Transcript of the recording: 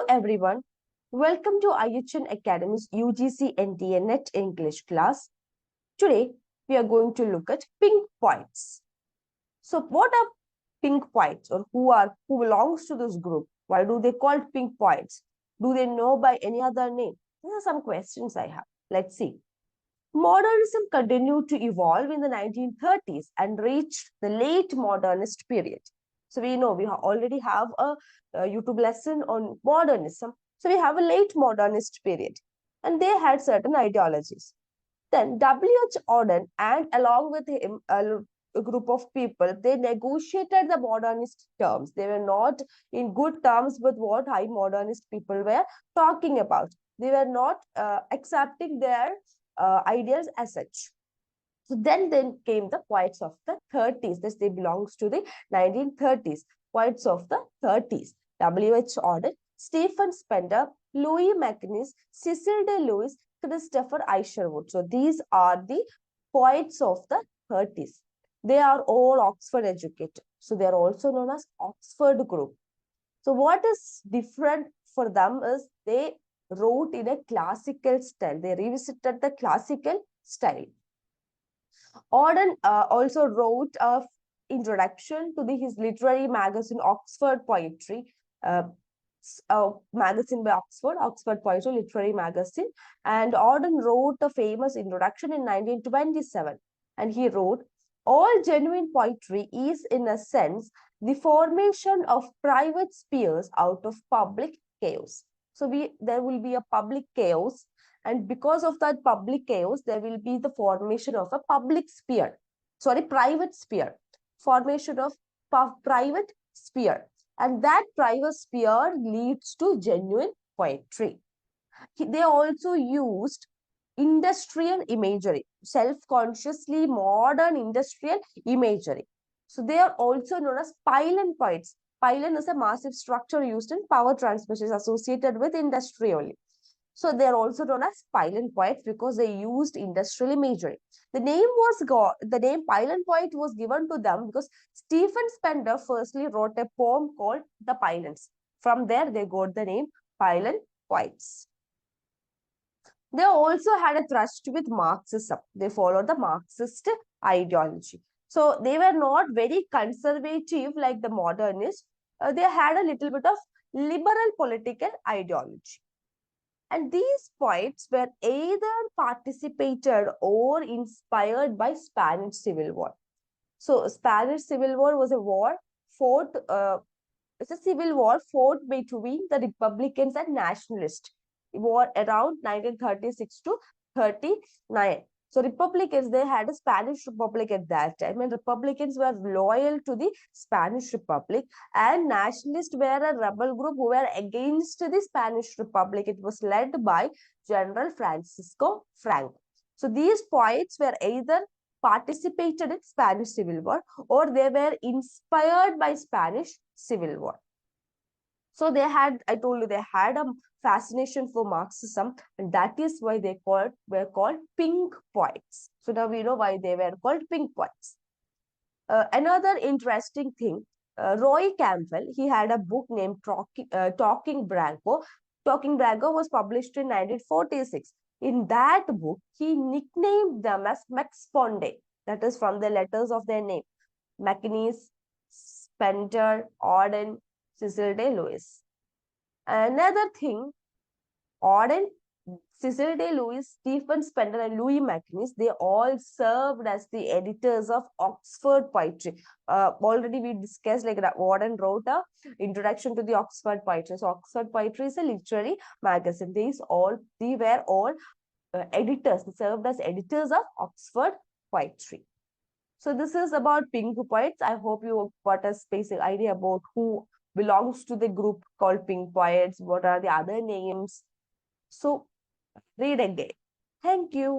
everyone, welcome to IHN Academy's UGC NTA Net English class. Today we are going to look at pink points. So what are pink points, or who belongs to this group? Why do they call pink points? Do they know by any other name? These are some questions I have. Let's see. Modernism continued to evolve in the 1930s and reached the late modernist period. So we know we already have a YouTube lesson on modernism. So we have a late modernist period, and they had certain ideologies. Then W.H. Auden and along with him a group of people, they negotiated the modernist terms. They were not in good terms with what high modernist people were talking about. They were not accepting their ideas as such. So then came the poets of the 30s. This they belongs to the 1930s. Poets of the 30s. W.H. Auden, Stephen Spender, Louis Macnish, Cecil de Lewis, Christopher Isherwood. So these are the poets of the 30s. They are all Oxford educated. So they are also known as Oxford group. So what is different for them is they wrote in a classical style. They revisited the classical style. Auden also wrote an introduction to his literary magazine Oxford Poetry, magazine by Oxford Poetry Literary Magazine. And Auden wrote a famous introduction in 1927. And he wrote, all genuine poetry is in a sense the formation of private spheres out of public chaos. So there will be a public chaos, and because of that public chaos, there will be the formation of a private sphere, formation of private sphere. And that private sphere leads to genuine poetry. They also used industrial imagery, self-consciously modern industrial imagery. So they are also known as pylon poets. Pylon is a massive structure used in power transmission associated with industry only. So they are also known as pylon poets because they used industrial imagery. The name pylon poet was given to them because Stephen Spender firstly wrote a poem called The Pylons. From there, they got the name pylon poets. They also had a thrust with Marxism. They followed the Marxist ideology. So they were not very conservative like the modernists. They had a little bit of liberal political ideology. And these poets were either participated or inspired by Spanish Civil War. So Spanish Civil War was a war fought, it's a civil war fought between the Republicans and Nationalists. War around 1936 to 39. So Republicans, they had a Spanish Republic at that time, and Republicans were loyal to the Spanish Republic, and Nationalists were a rebel group who were against the Spanish Republic. It was led by General Francisco Franco. So these poets were either participated in Spanish Civil War or they were inspired by Spanish Civil War. So they had, I told you, they had a fascination for Marxism, and that is why they were called pink poets. So now we know why they were called pink poets. Another interesting thing, Roy Campbell, he had a book named Talking Branco. Talking Branco was published in 1946. In that book, he nicknamed them as Maxponde. That is from the letters of their name. Macnish, Spender, Auden, Cecil de Lewis. Another thing, Auden, Cecil de Lewis, Stephen Spender, and Louis Macnish, they all served as the editors of Oxford Poetry. Already we discussed, like Auden wrote a introduction to the Oxford Poetry. So Oxford Poetry is a literary magazine. They were all editors. They served as editors of Oxford Poetry. So this is about pink poets. I hope you got a basic idea about who belongs to the group called pink poets. What are the other names? So read again. Thank you.